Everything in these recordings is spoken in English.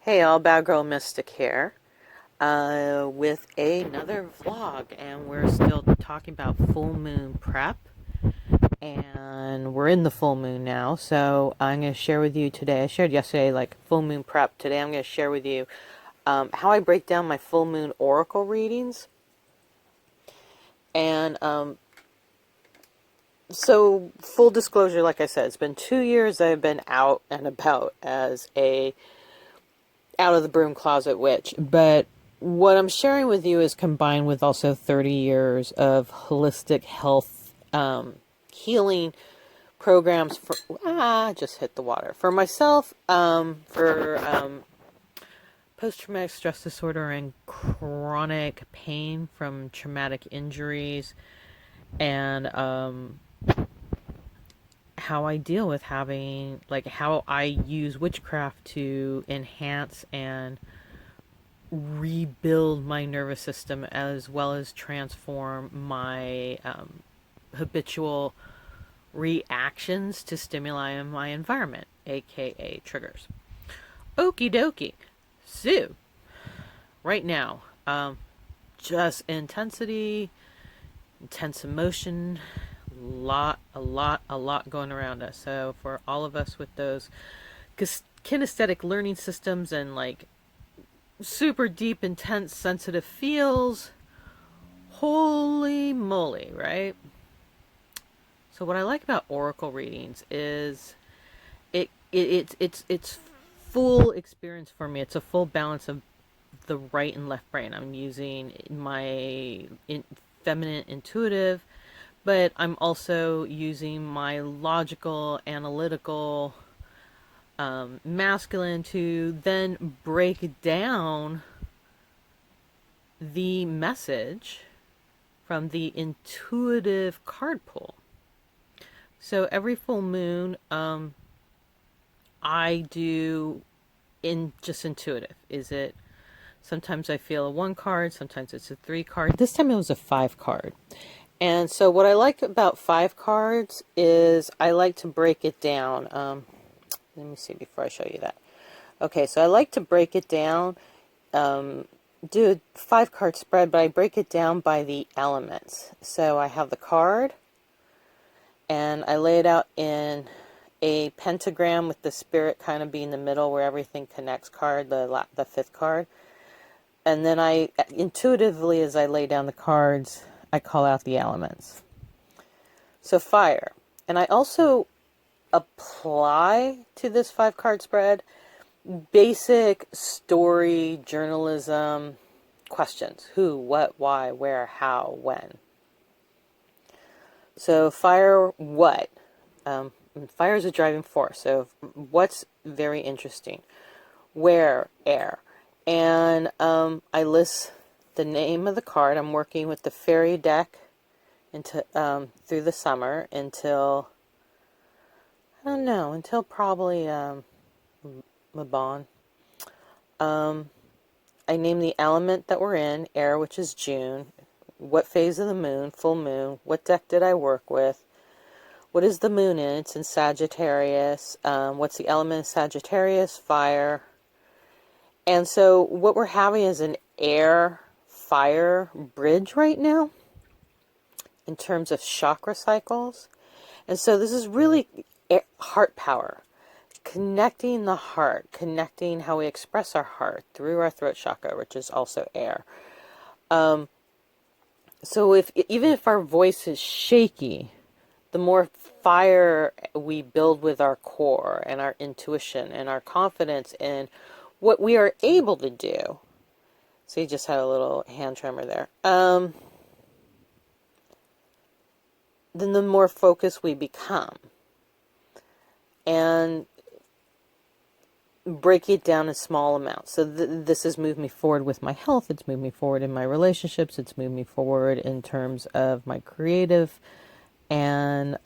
Hey, all Bad Girl Mystic here with another vlog, and we're still talking about full moon prep, and we're in the full moon now. So I'm going to share with you today. I shared yesterday like full moon prep. Today I'm going to share with you how I break down my full moon oracle readings, and so full disclosure, like I said, it's been 2 years I've been out and about as a out of the broom closet witch, but what I'm sharing with you is combined with also 30 years of holistic health healing programs for just hit the water for myself, for post-traumatic stress disorder and chronic pain from traumatic injuries, and how I deal with having, like, how I use witchcraft to enhance and rebuild my nervous system as well as transform my habitual reactions to stimuli in my environment, aka triggers. Okie dokie. So, right now, just intensity, intense emotion, a lot going around us. So, for all of us with those kinesthetic learning systems and like super deep, intense, sensitive feels. Holy moly, right? So what I like about oracle readings is it's full experience for me. It's a full balance of the right and left brain. I'm using my feminine intuitive, but I'm also using my logical, analytical, masculine to then break down the message from the intuitive card pool. So every full moon, I do in just intuitive. Is it sometimes I feel a 1 card, sometimes it's a 3 card. This time it was a 5 card. And so what I like about 5 cards is I like to break it down. Let me see before I show you that. Okay, so I like to break it down, do a 5 card spread, but I break it down by the elements. So I have the card, and I lay it out in a pentagram with the spirit kind of being the middle where everything connects card, the 5th card. And then I intuitively, as I lay down the cards, I call out the elements. So fire. And I also apply to this 5 card spread basic story journalism questions: who, what, why, where, how, when. So fire, what? Fire is a driving force. So what's very interesting? Where, air. And I list the name of the card. I'm working with the fairy deck into through the summer until, I don't know, until probably Mabon. I name the element that we're in, air, which is June. What phase of the moon, full moon. What deck did I work with? What is the moon in? It's in Sagittarius. What's the element of Sagittarius? Fire. And so what we're having is an air-fire bridge right now in terms of chakra cycles. And so this is really heart power. Connecting the heart, connecting how we express our heart through our throat chakra, which is also air. So even if our voice is shaky, the more fire we build with our core and our intuition and our confidence in what we are able to do. So you just had a little hand tremor there. Then the more focused we become. And break it down in small amounts. So this has moved me forward with my health. It's moved me forward in my relationships. It's moved me forward in terms of my creative and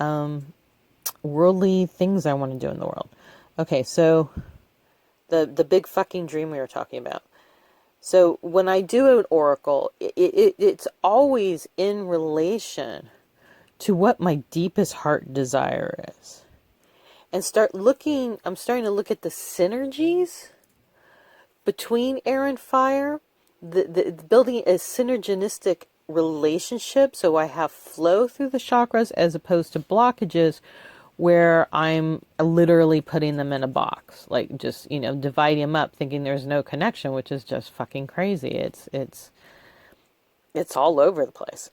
worldly things I want to do in the world. Okay, so the big fucking dream we were talking about. So when I do an oracle, it's always in relation to what my deepest heart desire is. And I'm starting to look at the synergies between air and fire, the building a synergistic relationship, so I have flow through the chakras as opposed to blockages where I'm literally putting them in a box, like just, dividing them up thinking there's no connection, which is just fucking crazy. It's all over the place.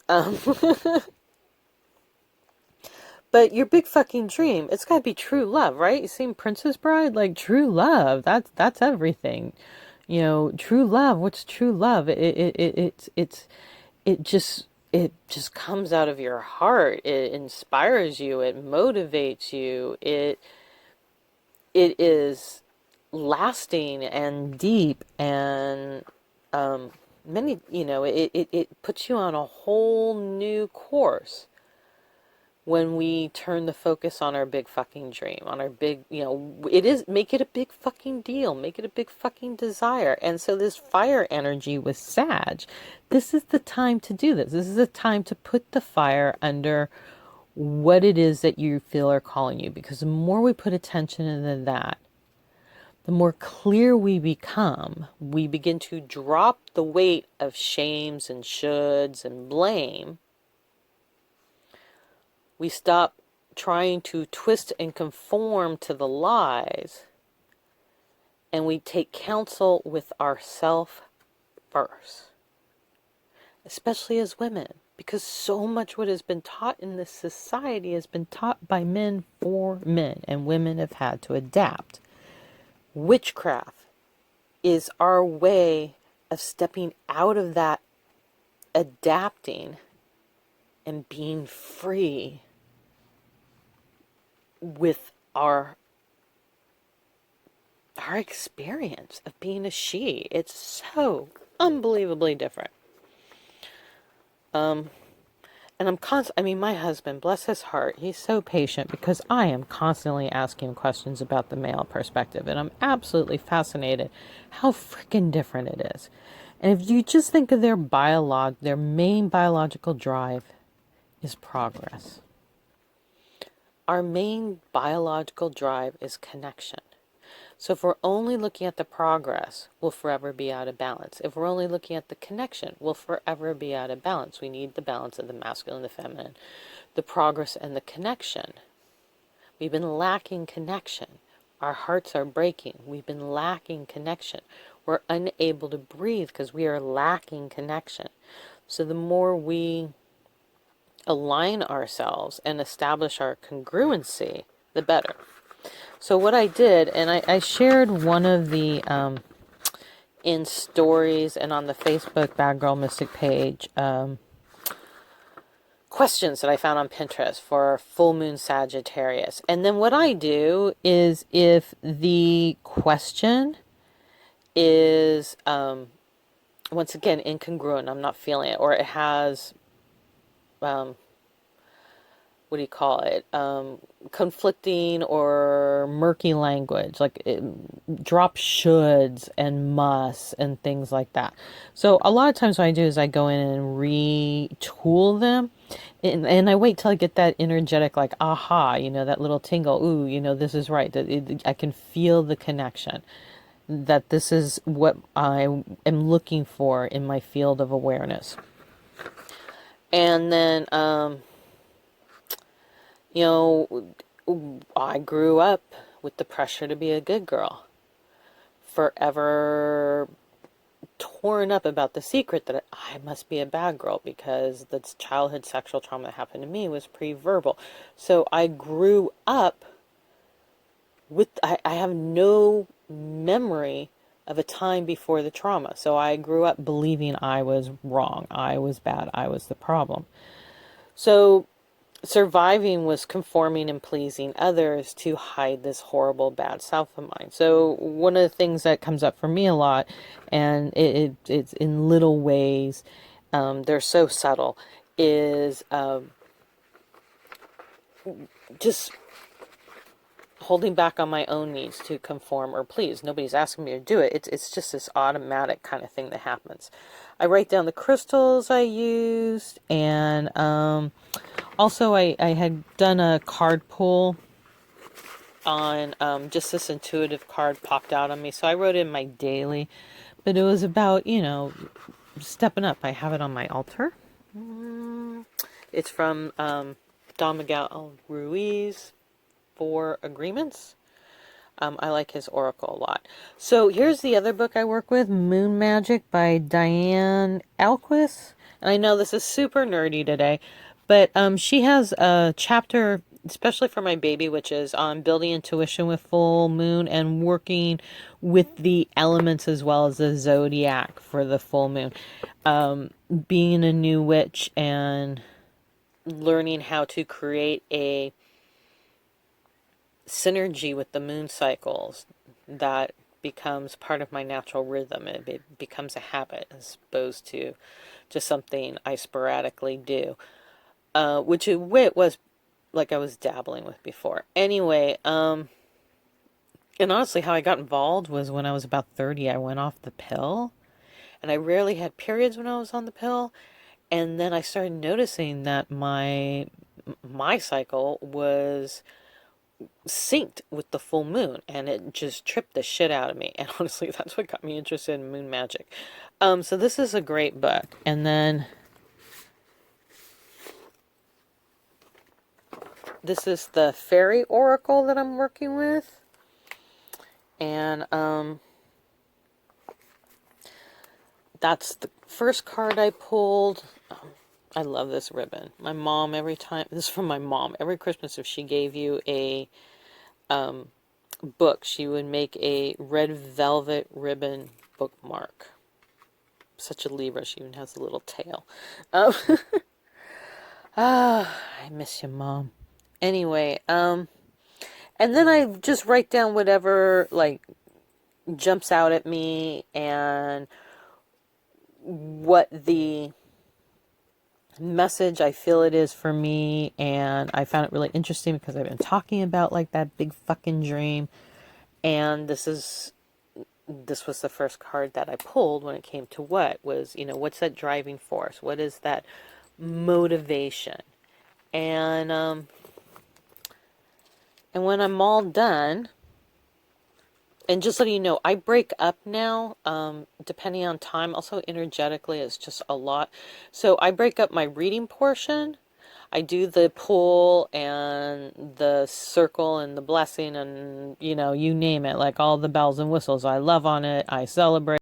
But your big fucking dream, it's got to be true love, right? You seen Princess Bride? Like, true love, that's everything. True love. What's true love? It just comes out of your heart. It inspires you. It motivates you. It is lasting and deep and many. It puts you on a whole new course when we turn the focus on our big fucking dream, on our big, make it a big fucking deal, make it a big fucking desire. And so this fire energy with Sag, this is the time to do this. This is the time to put the fire under what it is that you feel are calling you. Because the more we put attention into that, the more clear we become. We begin to drop the weight of shames and shoulds and blame. We stop trying to twist and conform to the lies, and we take counsel with ourself first, especially as women, because so much what has been taught in this society has been taught by men for men, and women have had to adapt. Witchcraft is our way of stepping out of that adapting and being free with our experience of being a she. It's so unbelievably different. And my husband, bless his heart, he's so patient because I am constantly asking questions about the male perspective, and I'm absolutely fascinated how freaking different it is. And if you just think of their main biological drive is progress. Our main biological drive is connection. So if we're only looking at the progress, we'll forever be out of balance. If we're only looking at the connection, we'll forever be out of balance. We need the balance of the masculine and the feminine, the progress and the connection. We've been lacking connection. Our hearts are breaking. We've been lacking connection. We're unable to breathe because we are lacking connection. So the more we align ourselves and establish our congruency, the better. So what I did, and I shared one of the, in stories and on the Facebook Bad Girl Mystic page, questions that I found on Pinterest for full moon Sagittarius. And then what I do is if the question is, once again, incongruent, I'm not feeling it, or it has, what do you call it? Conflicting or murky language, like drop shoulds and musts and things like that. So a lot of times what I do is I go in and retool them, and I wait till I get that energetic, like, aha, that little tingle. Ooh, this is right. I can feel the connection. That this is what I am looking for in my field of awareness. And then, I grew up with the pressure to be a good girl. Forever torn up about the secret that I must be a bad girl because the childhood sexual trauma that happened to me was pre-verbal. So I grew up with, I have no memory of a time before the trauma. So I grew up believing I was wrong. I was bad. I was the problem. So surviving was conforming and pleasing others to hide this horrible bad self of mine. So one of the things that comes up for me a lot, and it's in little ways, they're so subtle, is just holding back on my own needs to conform or please. Nobody's asking me to do it. It's just this automatic kind of thing that happens. I write down the crystals I used, and also I had done a card pull on just this intuitive card popped out on me. So I wrote in my daily, but it was about, stepping up. I have it on my altar. It's from Don Miguel Ruiz, Four Agreements. I like his oracle a lot. So here's the other book I work with, Moon Magic by Diane Alquist. And I know this is super nerdy today, but she has a chapter, especially for my baby witches, on building intuition with full moon and working with the elements as well as the zodiac for the full moon. Being a new witch and learning how to create a synergy with the moon cycles that becomes part of my natural rhythm. It becomes a habit as opposed to just something I sporadically do, which it was like I was dabbling with before. Anyway, and honestly, how I got involved was when I was about 30, I went off the pill, and I rarely had periods when I was on the pill, and then I started noticing that my cycle was synced with the full moon, and it just tripped the shit out of me. And honestly, that's what got me interested in moon magic. So this is a great book. And then this is the fairy oracle that I'm working with, and that's the first card I pulled. I love this ribbon. My mom, this is from my mom, every Christmas, if she gave you a book, she would make a red velvet ribbon bookmark. Such a Libra. She even has a little tail. I miss you, Mom. Anyway, and then I just write down whatever, like, jumps out at me and what the message I feel it is for me. And I found it really interesting because I've been talking about, like, that big fucking dream. And this was the first card that I pulled when it came to what's that driving force? What is that motivation? And when I'm all done, and just letting you know, I break up now, depending on time. Also, energetically, it's just a lot. So I break up my reading portion. I do the pull and the circle and the blessing and, you name it, like all the bells and whistles. I love on it. I celebrate.